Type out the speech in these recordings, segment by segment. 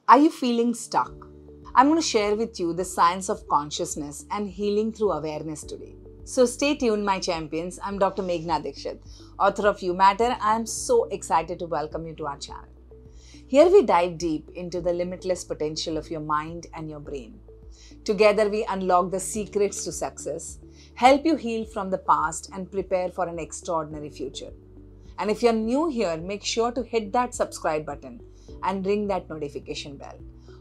Are you feeling stuck? I'm going to share with you the science of consciousness and healing through awareness today. So stay tuned, my champions. I'm Dr. Meghna Dikshit, author of You Matter. I'm so excited to welcome you to our channel. Here we dive deep into the limitless potential of your mind and your brain. Together we unlock the secrets to success, help you heal from the past and prepare for an extraordinary future. And if you're new here, make sure to hit that subscribe button and ring that notification bell.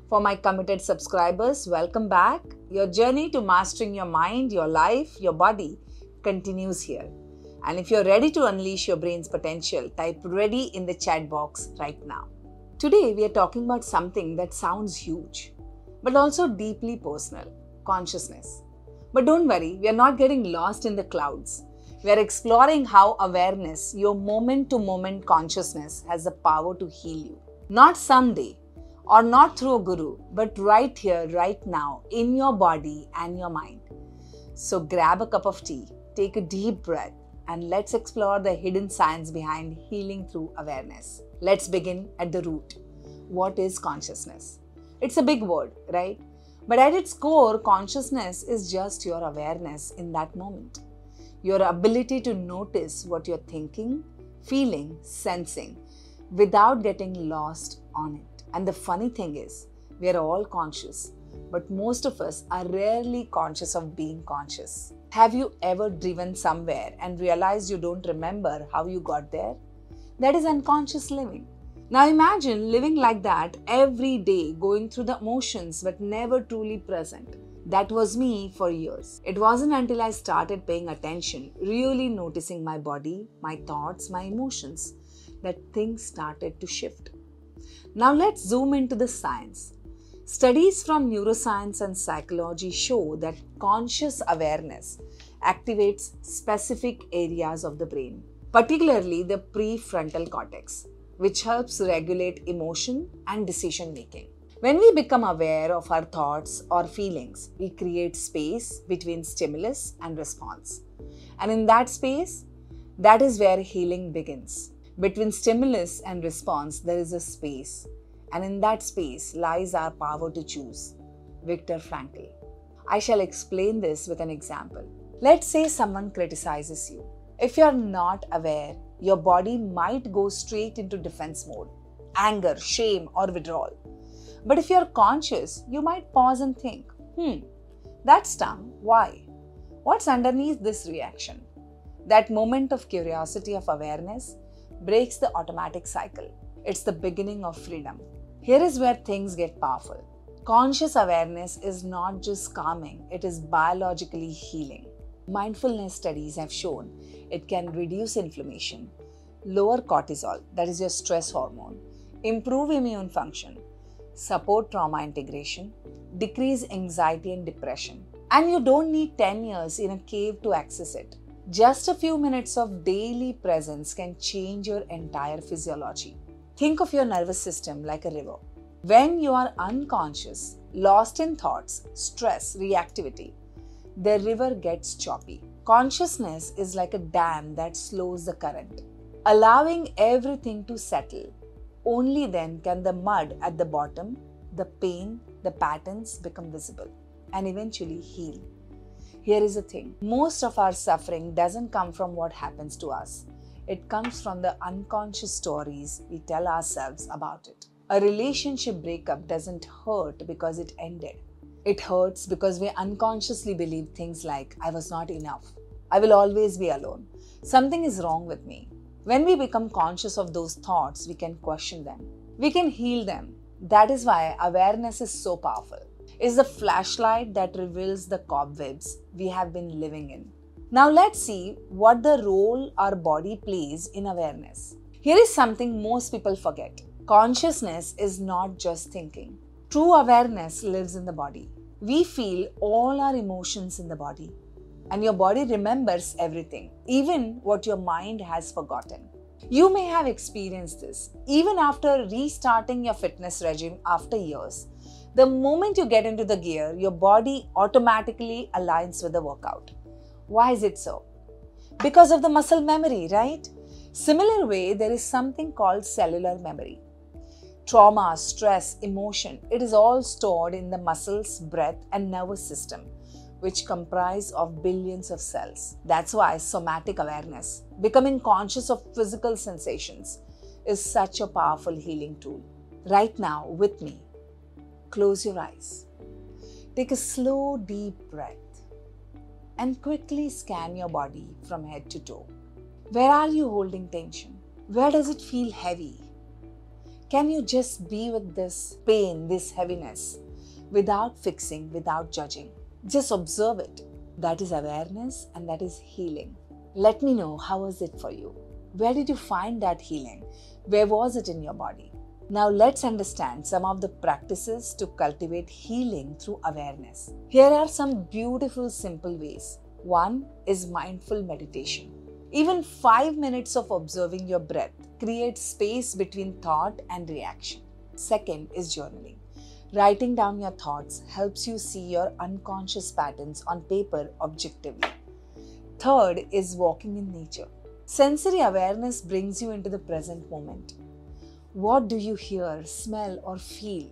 For my committed subscribers, welcome back. Your journey to mastering your mind, your life, your body continues here. And if you're ready to unleash your brain's potential, type ready in the chat box right now. Today, we are talking about something that sounds huge, but also deeply personal: consciousness. But don't worry, we are not getting lost in the clouds. We are exploring how awareness, your moment-to-moment consciousness, has the power to heal you. Not someday, or not through a guru, but right here, right now, in your body and your mind. So grab a cup of tea, take a deep breath, and let's explore the hidden science behind healing through awareness. Let's begin at the root. What is consciousness? It's a big word, right? But at its core, consciousness is just your awareness in that moment. Your ability to notice what you're thinking, feeling, sensing, without getting lost on it. And the funny thing is, we are all conscious, but most of us are rarely conscious of being conscious. Have you ever driven somewhere and realized you don't remember how you got there? That is unconscious living. Now imagine living like that every day, going through the emotions but never truly present. That was me for years. It wasn't until I started paying attention, really noticing my body, my thoughts, my emotions, that things started to shift. Now let's zoom into the science. Studies from neuroscience and psychology show that conscious awareness activates specific areas of the brain, particularly the prefrontal cortex, which helps regulate emotion and decision making. When we become aware of our thoughts or feelings, we create space between stimulus and response. And in that space, that is where healing begins. Between stimulus and response, there is a space. And in that space lies our power to choose. Viktor Frankl. I shall explain this with an example. Let's say someone criticizes you. If you are not aware, your body might go straight into defense mode, anger, shame, or withdrawal. But if you are conscious, you might pause and think, that's dumb. Why? What's underneath this reaction? That moment of curiosity, of awareness, breaks the automatic cycle. It's the beginning of freedom. Here is where things get powerful. Conscious awareness is not just calming, it is biologically healing. Mindfulness studies have shown it can reduce inflammation, lower cortisol, that is your stress hormone, improve immune function, support trauma integration, decrease anxiety and depression. And you don't need 10 years in a cave to access it. Just a few minutes of daily presence can change your entire physiology. Think of your nervous system like a river. When you are unconscious, lost in thoughts, stress, reactivity, the river gets choppy. Consciousness is like a dam that slows the current, allowing everything to settle. Only then can the mud at the bottom, the pain, the patterns become visible and eventually heal. Here is the thing. Most of our suffering doesn't come from what happens to us. It comes from the unconscious stories we tell ourselves about it. A relationship breakup doesn't hurt because it ended. It hurts because we unconsciously believe things like, I was not enough. I will always be alone. Something is wrong with me. When we become conscious of those thoughts, we can question them. We can heal them. That is why awareness is so powerful. It's the flashlight that reveals the cobwebs we have been living in. Now let's see what the role our body plays in awareness. Here is something most people forget. Consciousness is not just thinking. True awareness lives in the body. We feel all our emotions in the body. And your body remembers everything, even what your mind has forgotten. You may have experienced this. Even after restarting your fitness regime after years, the moment you get into the gear, your body automatically aligns with the workout. Why is it so? Because of the muscle memory, right? Similar way, there is something called cellular memory. trauma, stress, emotion, it is all stored in the muscles, breath, and nervous system, which comprise of billions of cells. That's why somatic awareness, becoming conscious of physical sensations, is such a powerful healing tool. Right now, with me, close your eyes. Take a slow, deep breath and quickly scan your body from head to toe. Where are you holding tension? Where does it feel heavy? Can you just be with this pain, this heaviness, without fixing, without judging? Just observe it. That is awareness and that is healing. Let me know, how was it for you? Where did you find that healing? Where was it in your body? Now let's understand some of the practices to cultivate healing through awareness. Here are some beautiful simple ways. One is mindful meditation. Even 5 minutes of observing your breath creates space between thought and reaction. Second is journaling. Writing down your thoughts helps you see your unconscious patterns on paper objectively. Third is walking in nature. Sensory awareness brings you into the present moment. What do you hear, smell, or feel?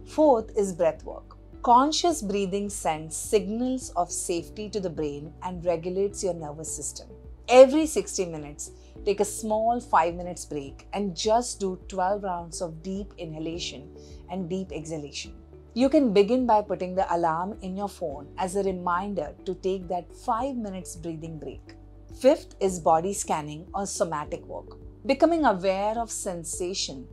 Fourth is breath work. Conscious breathing sends signals of safety to the brain and regulates your nervous system. Every 60 minutes, take a small 5 minutes break and just do 12 rounds of deep inhalation and deep exhalation. You can begin by putting the alarm in your phone as a reminder to take that 5 minutes breathing break. Fifth is body scanning or somatic work. Becoming aware of sensation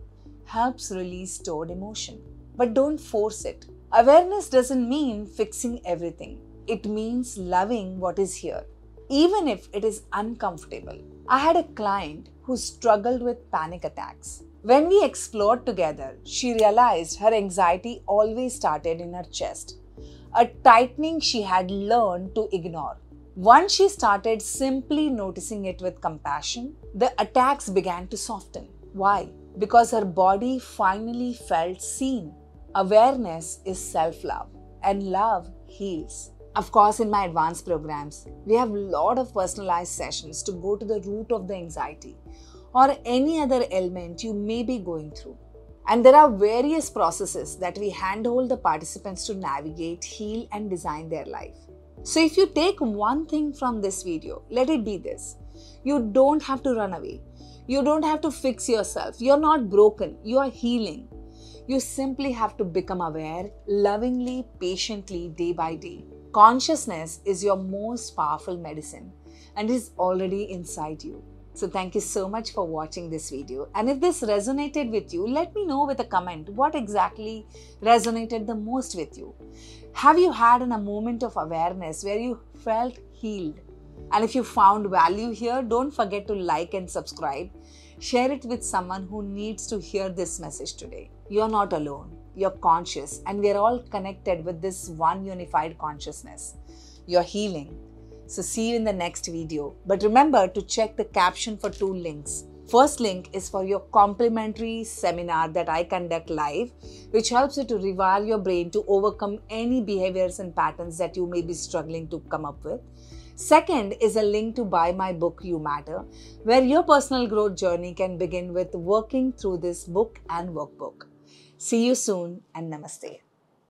helps release stored emotion. But don't force it. Awareness doesn't mean fixing everything. It means loving what is here, even if it is uncomfortable. I had a client who struggled with panic attacks. When we explored together, she realized her anxiety always started in her chest, a tightening she had learned to ignore. Once she started simply noticing it with compassion, the attacks began to soften. Why? Because her body finally felt seen. Awareness is self-love, and love heals. Of course, in my advanced programs, we have a lot of personalized sessions to go to the root of the anxiety or any other ailment you may be going through. And there are various processes that we handhold the participants to navigate, heal, and design their life. So if you take one thing from this video, let it be this. You don't have to run away. You don't have to fix yourself. You're not broken. You are healing. You simply have to become aware, lovingly, patiently, day by day. Consciousness is your most powerful medicine and is already inside you. So thank you so much for watching this video. And if this resonated with you, let me know with a comment what exactly resonated the most with you. Have you had a moment of awareness where you felt healed? And if you found value here, don't forget to like and subscribe. Share it with someone who needs to hear this message today. You're not alone. You're conscious, and we're all connected with this one unified consciousness. You're healing. So see you in the next video. But remember to check the caption for 2 links. First link is for your complimentary seminar that I conduct live, which helps you to rewire your brain to overcome any behaviors and patterns that you may be struggling to come up with. Second is a link to buy my book, You Matter, where your personal growth journey can begin with working through this book and workbook. See you soon, and namaste.